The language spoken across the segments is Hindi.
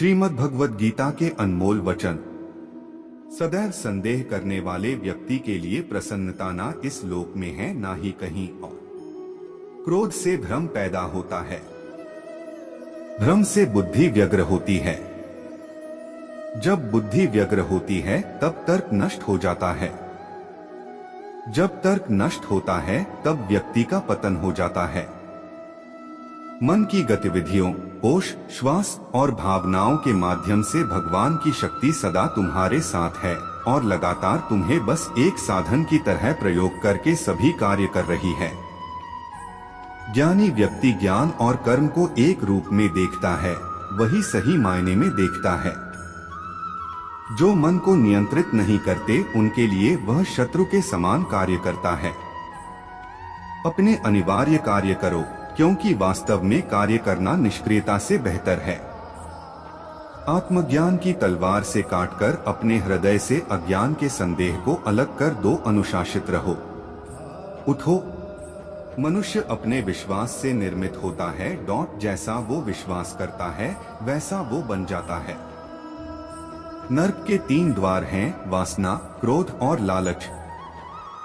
श्रीमद् भगवद गीता के अनमोल वचन। सदैव संदेह करने वाले व्यक्ति के लिए प्रसन्नता ना इस लोक में है ना ही कहीं और। क्रोध से भ्रम पैदा होता है, भ्रम से बुद्धि व्यग्र होती है। जब बुद्धि व्यग्र होती है तब तर्क नष्ट हो जाता है। जब तर्क नष्ट होता है तब व्यक्ति का पतन हो जाता है। मन की गतिविधियों, होश, श्वास और भावनाओं के माध्यम से भगवान की शक्ति सदा तुम्हारे साथ है और लगातार तुम्हें बस एक साधन की तरह प्रयोग करके सभी कार्य कर रही है। ज्ञानी व्यक्ति ज्ञान और कर्म को एक रूप में देखता है, वही सही मायने में देखता है। जो मन को नियंत्रित नहीं करते उनके लिए वह शत्रु के समान कार्य करता है। अपने अनिवार्य कार्य करो, क्योंकि वास्तव में कार्य करना निष्क्रियता से बेहतर है। आत्मज्ञान की तलवार से काटकर अपने हृदय से अज्ञान के संदेह को अलग कर दो। अनुशासित रहो, उठो। मनुष्य अपने विश्वास से निर्मित होता है। जैसा वो विश्वास करता है वैसा वो बन जाता है। नरक के 3 द्वार हैं, वासना, क्रोध और लालच।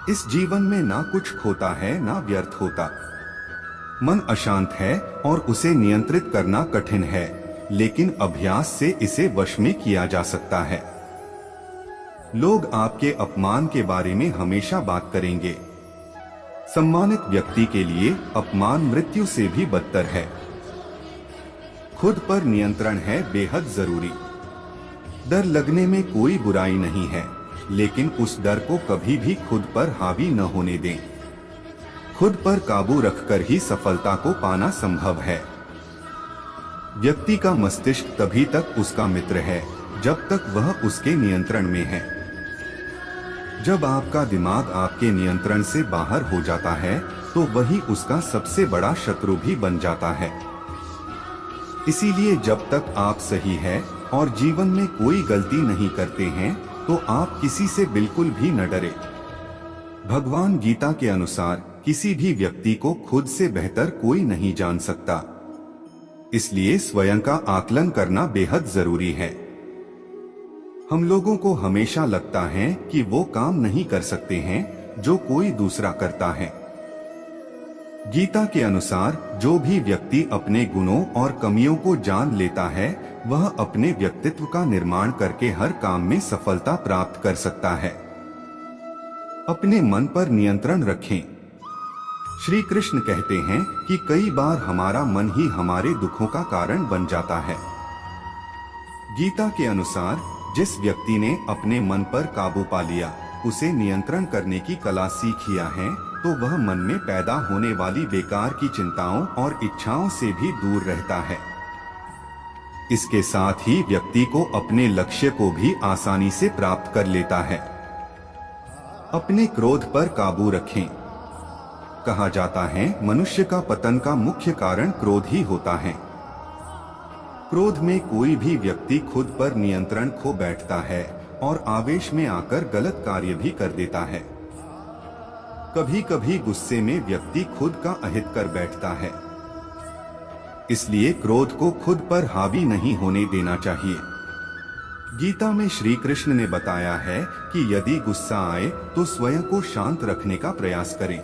इस जीवन में ना कुछ खोता है ना व्यर्थ होता। मन अशांत है और उसे नियंत्रित करना कठिन है, लेकिन अभ्यास से इसे वश में किया जा सकता है। लोग आपके अपमान के बारे में हमेशा बात करेंगे। सम्मानित व्यक्ति के लिए अपमान मृत्यु से भी बदतर है। खुद पर नियंत्रण है बेहद जरूरी। डर लगने में कोई बुराई नहीं है, लेकिन उस डर को कभी भी खुद पर हावी न होने दें। खुद पर काबू रखकर ही सफलता को पाना संभव है। व्यक्ति का मस्तिष्क तभी तक उसका मित्र है जब तक वह उसके नियंत्रण में है। जब आपका दिमाग आपके नियंत्रण से बाहर हो जाता है तो वही उसका सबसे बड़ा शत्रु भी बन जाता है। इसीलिए जब तक आप सही है और जीवन में कोई गलती नहीं करते हैं तो आप किसी से बिल्कुल भी न डरे। भगवान गीता के अनुसार किसी भी व्यक्ति को खुद से बेहतर कोई नहीं जान सकता। इसलिए स्वयं का आकलन करना बेहद जरूरी है। हम लोगों को हमेशा लगता है कि वो काम नहीं कर सकते हैं जो कोई दूसरा करता है। गीता के अनुसार जो भी व्यक्ति अपने गुणों और कमियों को जान लेता है वह अपने व्यक्तित्व का निर्माण करके हर काम में सफलता प्राप्त कर सकता है। अपने मन पर नियंत्रण रखें। श्री कृष्ण कहते हैं कि कई बार हमारा मन ही हमारे दुखों का कारण बन जाता है। गीता के अनुसार जिस व्यक्ति ने अपने मन पर काबू पा लिया, उसे नियंत्रण करने की कला सीख लिया है, तो वह मन में पैदा होने वाली बेकार की चिंताओं और इच्छाओं से भी दूर रहता है। इसके साथ ही व्यक्ति को अपने लक्ष्य को भी आसानी से प्राप्त कर लेता है। अपने क्रोध पर काबू रखें। कहा जाता है मनुष्य का पतन का मुख्य कारण क्रोध ही होता है। क्रोध में कोई भी व्यक्ति खुद पर नियंत्रण खो बैठता है और आवेश में आकर गलत कार्य भी कर देता है। कभी कभी गुस्से में व्यक्ति खुद का अहित कर बैठता है। इसलिए क्रोध को खुद पर हावी नहीं होने देना चाहिए। गीता में श्री कृष्ण ने बताया है कि यदि गुस्सा आए तो स्वयं को शांत रखने का प्रयास करें।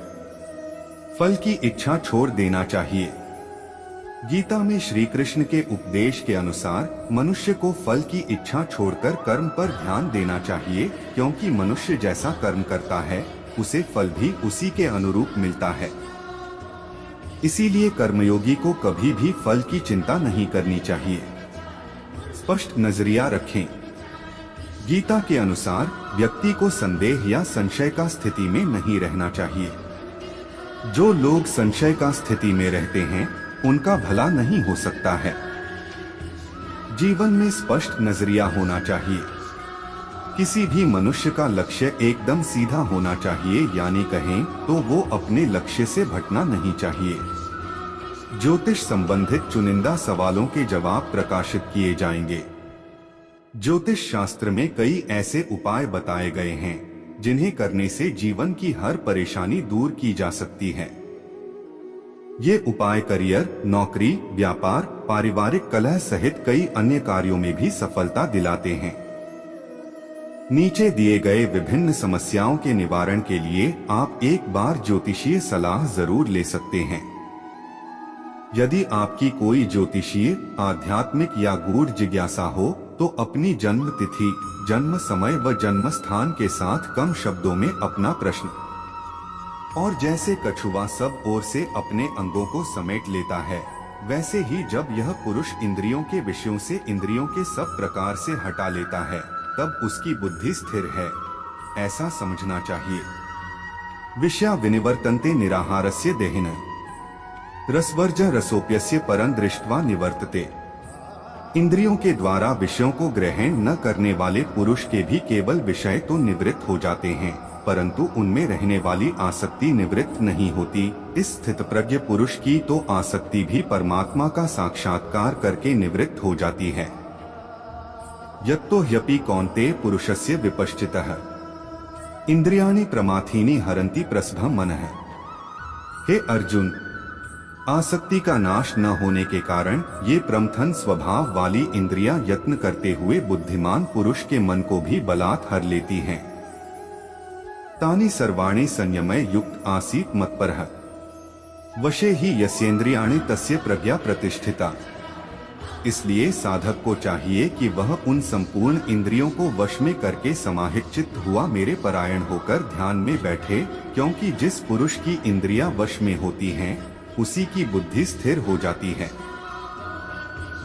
फल की इच्छा छोड़ देना चाहिए। गीता में श्री कृष्ण के उपदेश के अनुसार मनुष्य को फल की इच्छा छोड़कर कर्म पर ध्यान देना चाहिए, क्योंकि मनुष्य जैसा कर्म करता है उसे फल भी उसी के अनुरूप मिलता है। इसीलिए कर्मयोगी को कभी भी फल की चिंता नहीं करनी चाहिए। स्पष्ट नजरिया रखें। गीता के अनुसार व्यक्ति को संदेह या संशय का स्थिति में नहीं रहना चाहिए। जो लोग संशय का स्थिति में रहते हैं उनका भला नहीं हो सकता है। जीवन में स्पष्ट नजरिया होना चाहिए। किसी भी मनुष्य का लक्ष्य एकदम सीधा होना चाहिए, यानी कहें तो वो अपने लक्ष्य से भटकना नहीं चाहिए। ज्योतिष संबंधित चुनिंदा सवालों के जवाब प्रकाशित किए जाएंगे। ज्योतिष शास्त्र में कई ऐसे उपाय बताए गए हैं जिन्हें करने से जीवन की हर परेशानी दूर की जा सकती है। ये उपाय करियर, नौकरी, व्यापार, पारिवारिक कलह सहित कई अन्य कार्यों में भी सफलता दिलाते हैं। नीचे दिए गए विभिन्न समस्याओं के निवारण के लिए आप एक बार ज्योतिषीय सलाह जरूर ले सकते हैं। यदि आपकी कोई ज्योतिषीय, आध्यात्मिक या गूढ़ जिज्ञासा हो तो अपनी जन्म तिथि, जन्म समय व जन्म स्थान के साथ कम शब्दों में अपना प्रश्न, और जैसे कछुआ सब ओर से अपने अंगों को समेट लेता है, वैसे ही जब यह पुरुष इंद्रियों के विषयों से इंद्रियों के सब प्रकार से हटा लेता है, तब उसकी बुद्धि स्थिर है, ऐसा समझना चाहिए। विषया विनिवर्तन्ते निराहारस्य देहिन रसवर्ज रसोप्यस्य परं दृष्ट्वा निवर्तते। इंद्रियों के द्वारा विषयों को ग्रहण न करने वाले पुरुष के भी केवल विषय तो निवृत्त हो जाते हैं, परंतु उनमें रहने वाली आसक्ति निवृत्त नहीं होती। इस स्थितप्रज्ञ पुरुष की तो आसक्ति भी परमात्मा का साक्षात्कार करके निवृत्त हो जाती है। यत्तो ह्यपि कौन्तेय पुरुषस्य विपश्चितः इंद्रियाणि प्रमाथीनि हरन्ति प्रसभं मनः। हे अर्जुन, आसक्ति का नाश न होने के कारण ये प्रमथन स्वभाव वाली इंद्रियां यत्न करते हुए बुद्धिमान पुरुष के मन को भी बलात् हर लेती हैं। तानि सर्वाणि संयमय युक्त आसीत् मत्परः वशे ही यस्येन्द्रियाणि तस्य प्रज्ञा प्रतिष्ठिता। इसलिए साधक को चाहिए कि वह उन संपूर्ण इंद्रियों को वश में करके समाहित चित्त हुआ मेरे परायण होकर ध्यान में बैठे, क्योंकि जिस पुरुष की इंद्रियां वश में होती हैं, उसी की बुद्धि स्थिर हो जाती है।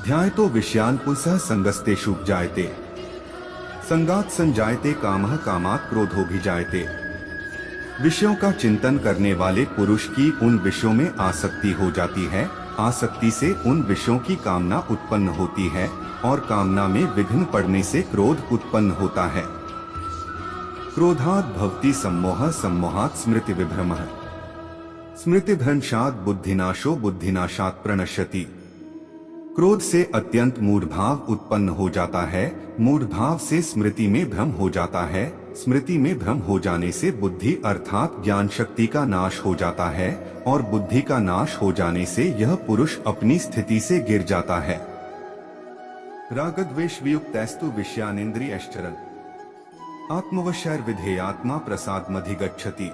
ध्यायतो विषयान् पुंसः संगस्तेषु जायते, संगात् संजायते कामः, कामात् क्रोधोऽभिजायते। विषयों का चिंतन करने वाले पुरुष की उन विषयों में आसक्ति हो जाती है, आसक्ति से उन विषयों की कामना उत्पन्न होती है, और कामना में विघ्न पड़ने से क्रोध उत्पन्न होता है। क्रोधात् भवति सम्मोहः, सम्मोहात् स्मृति विभ्रमः, स्मृतिभ्रंशात् बुद्धिनाशो, बुद्धिनाशात् प्रणश्यति। क्रोध से अत्यंत मूढ़भाव उत्पन्न हो जाता है, मूढ़भाव से स्मृति में भ्रम हो जाता है, स्मृति में भ्रम हो जाने से बुद्धि अर्थात ज्ञान शक्ति का नाश हो जाता है, और बुद्धि का नाश हो जाने से यह पुरुष अपनी स्थिति से गिर जाता है। रागद्वेष वियुक्तस्तु विषयानिन्द्रियश्चरन् आत्मवशैर्विधेयात्मा प्रसादमधिगच्छति।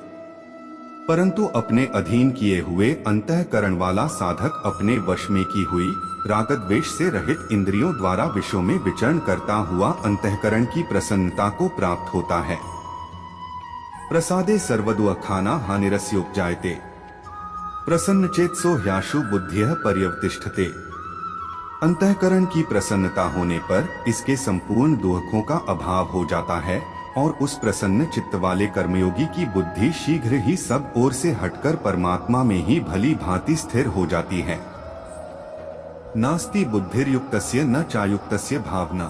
परंतु अपने अधीन किए हुए अंतःकरण वाला साधक अपने वश में की हुई रागद्वेष से रहित इंद्रियों द्वारा विषयों में विचरण करता हुआ अंतःकरण की प्रसन्नता को प्राप्त होता है। प्रसादे सर्वदुःखाना हानिरस्योपजायते, प्रसन्नचेतसो ह्याशु बुद्धिः पर्यवतिष्ठते। अंतःकरण की प्रसन्नता होने पर इसके संपूर्ण दुखों का अभाव हो जाता है, और उस प्रसन्न चित्त वाले कर्मयोगी की बुद्धि शीघ्र ही सब ओर से हटकर परमात्मा में ही भली भांति स्थिर हो जाती है। नास्ति बुद्धिर्युक्तस्य न चायुक्तस्य भावना,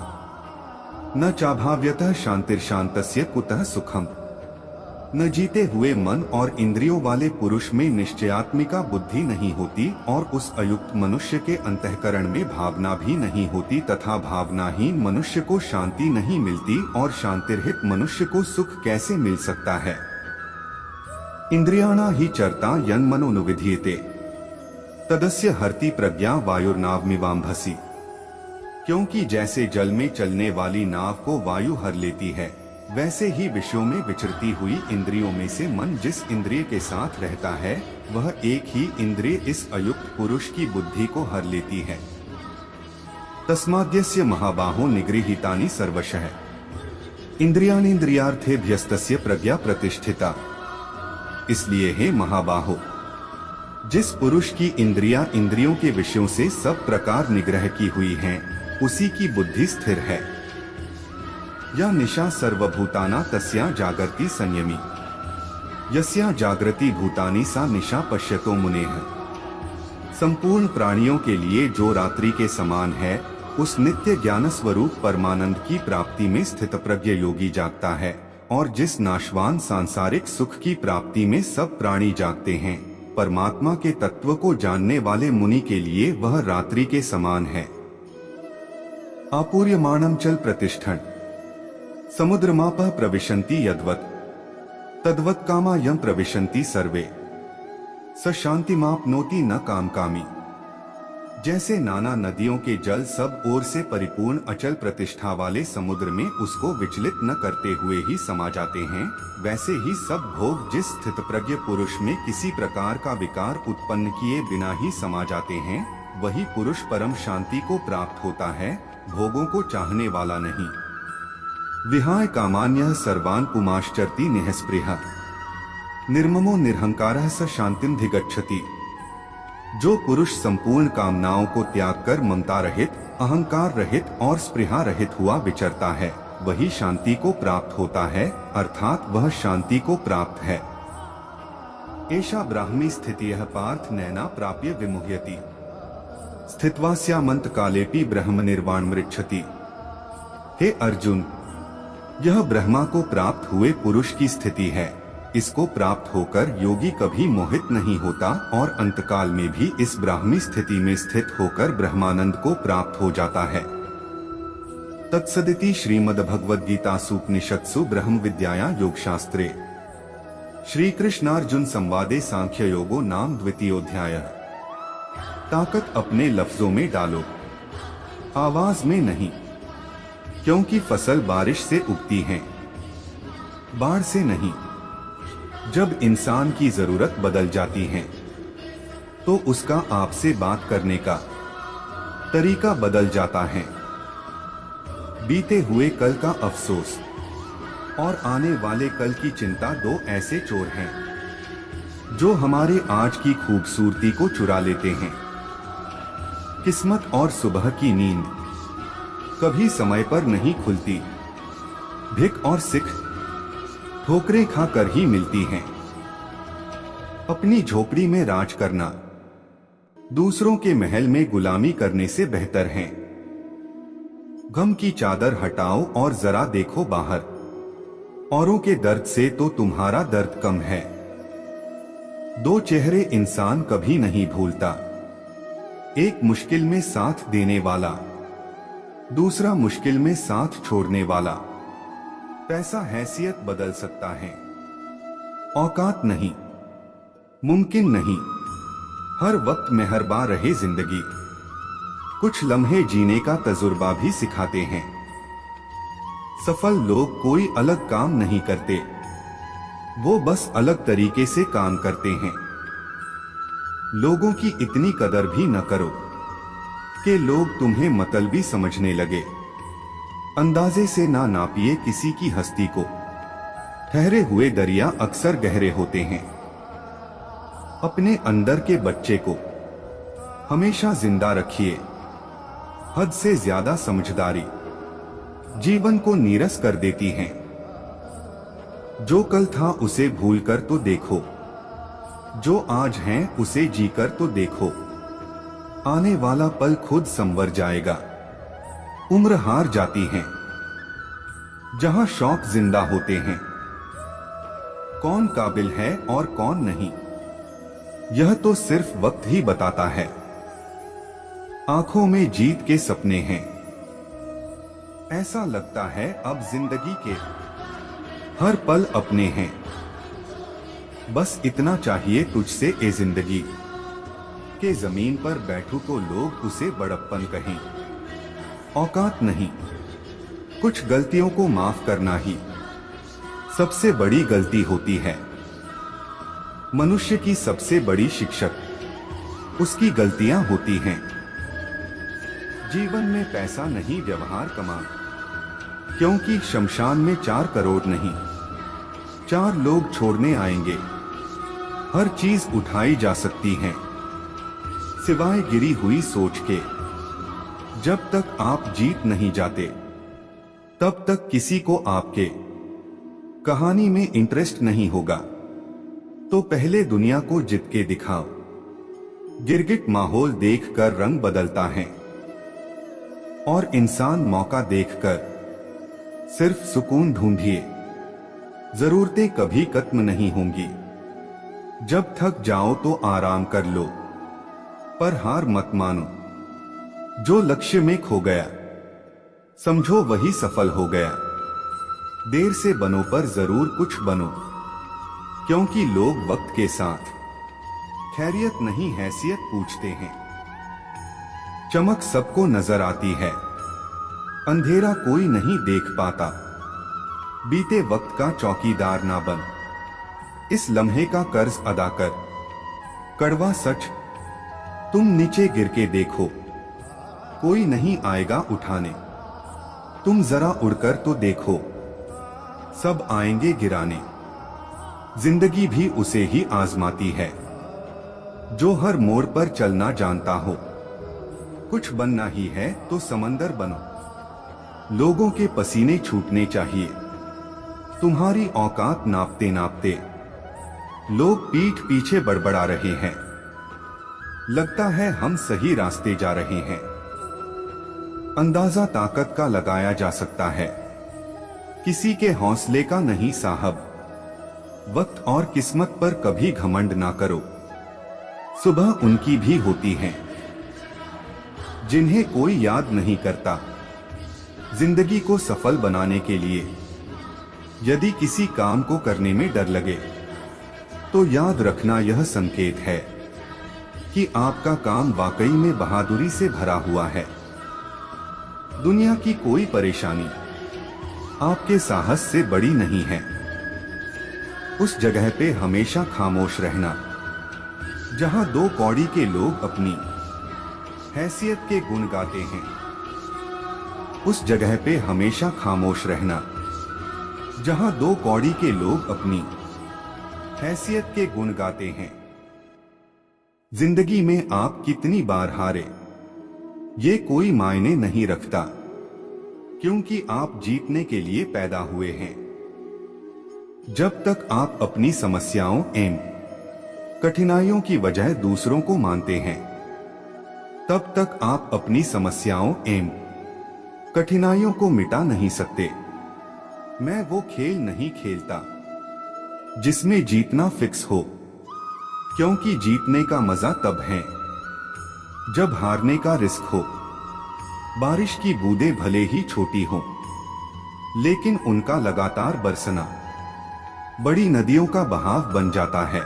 न चाभाव्यतः शांतिर्शांतस्य कुतः सुखम। न जीते हुए मन और इंद्रियों वाले पुरुष में निश्चयात्मिका बुद्धि नहीं होती, और उस अयुक्त मनुष्य के अंतःकरण में भावना भी नहीं होती, तथा भावनाहीन मनुष्य को शांति नहीं मिलती, और शांतिरहित मनुष्य को सुख कैसे मिल सकता है। इंद्रियाणा ही चरता यन् मनोनुविधीयते, तदस्य हरति प्रज्ञा वायुर्नावमिवाम्भसि। क्योंकि जैसे जल में चलने वाली नाव को वायु हर लेती है, वैसे ही विषयों में विचरती हुई इंद्रियों में से मन जिस इंद्रिय के साथ रहता है, वह एक ही इंद्रिय इस अयुक्त पुरुष की बुद्धि को हर लेती है। तस्माद्यस्य महाबाहो निगृहीतानि सर्वशः इंद्रियाणीन्द्रियार्थेभ्यस्तस्य प्रज्ञा प्रतिष्ठिता। इसलिए हे महाबाहो, जिस पुरुष की इंद्रियां इंद्रियों के विषयों से सब प्रकार निग्रह की हुई हैं, उसी की बुद्धि स्थिर है। या निशा सर्वभूताना तस्या जागर्ति संयमी, यस्या जागृति भूतानि सा निशा पश्यतो मुनेः। संपूर्ण प्राणियों के लिए जो रात्रि के समान है, उस नित्य ज्ञान स्वरूप परमानंद की प्राप्ति में स्थित प्रज्ञ योगी जागता है, और जिस नाशवान सांसारिक सुख की प्राप्ति में सब प्राणी जागते हैं, परमात्मा के तत्व को जानने वाले मुनि के लिए वह रात्रि के समान है। आपूर्यमाणं चल प्रतिष्ठन् समुद्रमापः प्रविशन्ति यद्वत्, तद्वत् कामा यं प्रविशन्ति सर्वे, स शान्तिमाप्नोति न कामकामी। जैसे नाना नदियों के जल सब ओर से परिपूर्ण अचल प्रतिष्ठा वाले समुद्र में उसको विचलित न करते हुए ही समा जाते हैं, वैसे ही सब भोग जिस स्थितप्रज्ञ पुरुष में किसी प्रकार का विकार उत्पन्न किए बिना ही समा जाते हैं, वही पुरुष परम शांति को प्राप्त होता है, भोगों को चाहने वाला नहीं। विहाय कामान्यः सर्वान् पुमाश्चरति निःस्पृहः निर्ममो निरहंकारः स शांतिमधिगच्छति। जो पुरुष संपूर्ण कामनाओं को त्याग कर ममता रहित, अहंकार रहित और स्पृहा रहित हुआ विचरता है, वही शांति को प्राप्त होता है, अर्थात वह शांति को प्राप्त है। एषा ब्राह्मी स्थितियः पार्थ नैना प्राप्य विमुह्यति स्थित्वास्यामन्त कालेपि ब्रह्म निर्वाण मृच्छति। हे अर्जुन, यह ब्रह्मा को प्राप्त हुए पुरुष की स्थिति है। इसको प्राप्त होकर योगी कभी मोहित नहीं होता और अंतकाल में भी इस ब्राह्मी स्थिति में स्थित होकर ब्रह्मानंद को प्राप्त हो जाता है। तत्सदिति श्रीमद्भगवद्गीतासु उपनिषत्सु ब्रह्म विद्यायां योगशास्त्रे श्री कृष्णार्जुन संवादे सांख्य योगो नाम द्वितीयोध्यायः। ताकत अपने लफ्जों में डालो, आवाज में नहीं, क्योंकि फसल बारिश से उगती है, बाढ़ से नहीं। जब इंसान की जरूरत बदल जाती है तो उसका आपसे बात करने का तरीका बदल जाता है। बीते हुए कल का अफसोस और आने वाले कल की चिंता दो ऐसे चोर हैं जो हमारे आज की खूबसूरती को चुरा लेते हैं। किस्मत और सुबह की नींद कभी समय पर नहीं खुलती। भिख और सिख ठोकरें खाकर ही मिलती हैं। अपनी झोपड़ी में राज करना दूसरों के महल में गुलामी करने से बेहतर है। गम की चादर हटाओ और जरा देखो बाहर, औरों के दर्द से तो तुम्हारा दर्द कम है। दो चेहरे इंसान कभी नहीं भूलता, एक मुश्किल में साथ देने वाला, दूसरा मुश्किल में साथ छोड़ने वाला। पैसा हैसियत बदल सकता है, औकात नहीं, मुमकिन नहीं। हर वक्त मेहरबान रहे जिंदगी, कुछ लम्हे जीने का तजुर्बा भी सिखाते हैं। सफल लोग कोई अलग काम नहीं करते, वो बस अलग तरीके से काम करते हैं। लोगों की इतनी कदर भी न करो कि लोग तुम्हें मतलबी समझने लगे। अंदाजे से ना नापिए किसी की हस्ती को, ठहरे हुए दरिया अक्सर गहरे होते हैं। अपने अंदर के बच्चे को हमेशा जिंदा रखिए। हद से ज्यादा समझदारी जीवन को नीरस कर देती है। जो कल था उसे भूलकर तो देखो, जो आज है उसे जीकर तो देखो। आने वाला पल खुद संवर जाएगा। उम्र हार जाती है जहां शौक जिंदा होते हैं। कौन काबिल है और कौन नहीं, यह तो सिर्फ वक्त ही बताता है। आंखों में जीत के सपने हैं, ऐसा लगता है अब जिंदगी के हर पल अपने हैं। बस इतना चाहिए तुझसे ए जिंदगी, के जमीन पर बैठूं तो लोग उसे बड़प्पन कहें। औकात नहीं, कुछ गलतियों को माफ करना ही सबसे बड़ी गलती होती है। मनुष्य की सबसे बड़ी शिक्षक उसकी गलतियां होती हैं। जीवन में पैसा नहीं व्यवहार कमा, क्योंकि शमशान में 4 करोड़ नहीं 4 लोग छोड़ने आएंगे। हर चीज उठाई जा सकती है सिवाय गिरी हुई सोच के। जब तक आप जीत नहीं जाते तब तक किसी को आपके कहानी में इंटरेस्ट नहीं होगा। तो पहले दुनिया को जीत के दिखाओ। गिरगिट माहौल देखकर रंग बदलता है और इंसान मौका देखकर सिर्फ सुकून ढूंढिए। जरूरतें कभी खत्म नहीं होंगी। जब थक जाओ तो आराम कर लो, पर हार मत मानो। जो लक्ष्य में खो गया समझो वही सफल हो गया। देर से बनो पर जरूर कुछ बनो, क्योंकि लोग वक्त के साथ खैरियत नहीं हैसियत पूछते हैं। चमक सबको नजर आती है, अंधेरा कोई नहीं देख पाता। बीते वक्त का चौकीदार ना बन, इस लम्हे का कर्ज अदा कर। कड़वा सच, तुम नीचे गिर के देखो, कोई नहीं आएगा उठाने। तुम जरा उड़कर तो देखो, सब आएंगे गिराने। जिंदगी भी उसे ही आजमाती है जो हर मोड़ पर चलना जानता हो। कुछ बनना ही है तो समंदर बनो। लोगों के पसीने छूटने चाहिए, तुम्हारी औकात नापते नापते। लोग पीठ पीछे बड़बड़ा रहे हैं, लगता है हम सही रास्ते जा रहे हैं। अंदाजा ताकत का लगाया जा सकता है, किसी के हौसले का नहीं साहब। वक्त और किस्मत पर कभी घमंड ना करो, सुबह उनकी भी होती है जिन्हें कोई याद नहीं करता। जिंदगी को सफल बनाने के लिए यदि किसी काम को करने में डर लगे तो याद रखना यह संकेत है कि आपका काम वाकई में बहादुरी से भरा हुआ है। दुनिया की कोई परेशानी आपके साहस से बड़ी नहीं है। उस जगह पे हमेशा खामोश रहना जहां दो कौड़ी के लोग अपनी हैसियत के गुण गाते हैं। उस जगह पे हमेशा खामोश रहना जहां दो कौड़ी के लोग अपनी हैसियत के गुण गाते हैं। जिंदगी में आप कितनी बार हारे ये कोई मायने नहीं रखता, क्योंकि आप जीतने के लिए पैदा हुए हैं। जब तक आप अपनी समस्याओं एवं कठिनाइयों की वजह दूसरों को मानते हैं, तब तक आप अपनी समस्याओं एवं कठिनाइयों को मिटा नहीं सकते। मैं वो खेल नहीं खेलता जिसमें जीतना फिक्स हो, क्योंकि जीतने का मजा तब है जब हारने का रिस्क हो। बारिश की बूंदें भले ही छोटी हों, लेकिन उनका लगातार बरसना बड़ी नदियों का बहाव बन जाता है।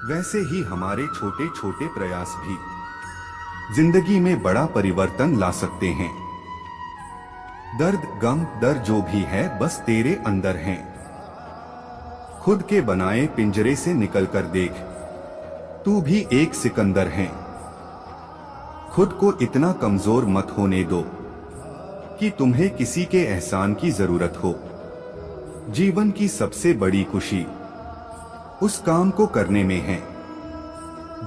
वैसे ही हमारे छोटे छोटे प्रयास भी जिंदगी में बड़ा परिवर्तन ला सकते हैं। दर्द गम डर जो भी है बस तेरे अंदर हैं। खुद के बनाए पिंजरे से निकलकर देख, तू भी एक सिकंदर है। खुद को इतना कमजोर मत होने दो कि तुम्हें किसी के एहसान की जरूरत हो। जीवन की सबसे बड़ी खुशी उस काम को करने में है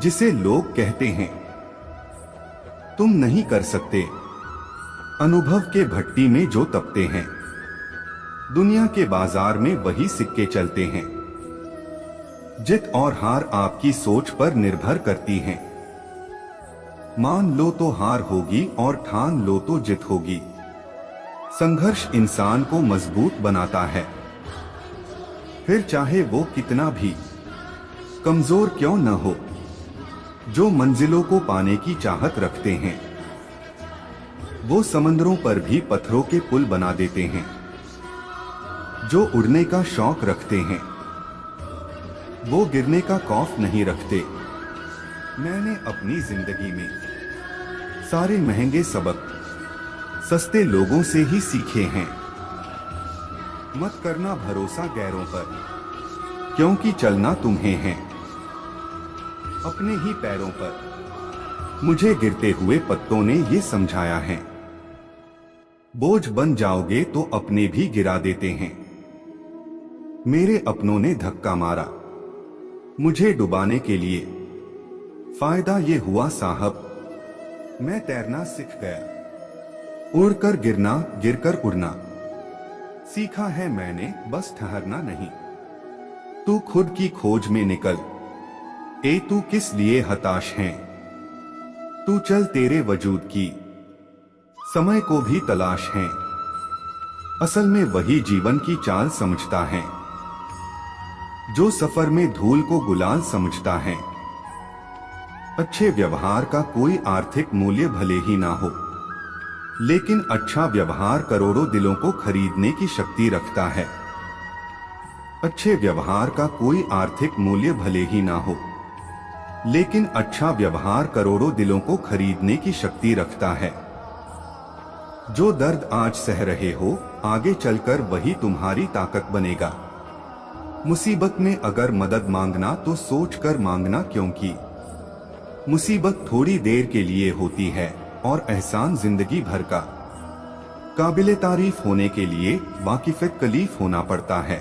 जिसे लोग कहते हैं तुम नहीं कर सकते। अनुभव के भट्टी में जो तपते हैं, दुनिया के बाजार में वही सिक्के चलते हैं। जित और हार आपकी सोच पर निर्भर करती हैं। मान लो तो हार होगी और ठान लो तो जित होगी। संघर्ष इंसान को मजबूत बनाता है, फिर चाहे वो कितना भी कमजोर क्यों न हो। जो मंजिलों को पाने की चाहत रखते हैं, वो समंदरों पर भी पत्थरों के पुल बना देते हैं। जो उड़ने का शौक रखते हैं, वो गिरने का खौफ नहीं रखते। मैंने अपनी जिंदगी में सारे महंगे सबक सस्ते लोगों से ही सीखे हैं। मत करना भरोसा गैरों पर, क्योंकि चलना तुम्हें है अपने ही पैरों पर। मुझे गिरते हुए पत्तों ने ये समझाया है, बोझ बन जाओगे तो अपने भी गिरा देते हैं। मेरे अपनों ने धक्का मारा मुझे डुबाने के लिए, फायदा ये हुआ साहब मैं तैरना सीख गया। उड़कर गिरना गिरकर उड़ना सीखा है मैंने, बस ठहरना नहीं। तू खुद की खोज में निकल, ए तू किस लिए हताश है। तू चल, तेरे वजूद की समय को भी तलाश है। असल में वही जीवन की चाल समझता है जो सफर में धूल को गुलाल समझता है। अच्छे व्यवहार का कोई आर्थिक मूल्य भले ही ना हो, लेकिन अच्छा व्यवहार करोड़ों दिलों को खरीदने की शक्ति रखता है। अच्छे व्यवहार का कोई आर्थिक मूल्य भले ही ना हो, लेकिन अच्छा व्यवहार करोड़ों दिलों को खरीदने की शक्ति रखता है। जो दर्द आज सह रहे हो, आगे चलकर वही तुम्हारी ताकत बनेगा। मुसीबत में अगर मदद मांगना तो सोचकर मांगना, क्योंकि मुसीबत थोड़ी देर के लिए होती है और एहसान जिंदगी भर का। काबिले तारीफ होने के लिए वाकिफ़ कलीफ होना पड़ता है।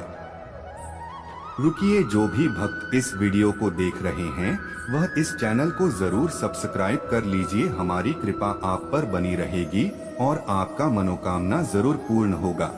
रुकिए, जो भी भक्त इस वीडियो को देख रहे हैं वह इस चैनल को जरूर सब्सक्राइब कर लीजिए। हमारी कृपा आप पर बनी रहेगी और आपका मनोकामना जरूर पूर्ण होगा।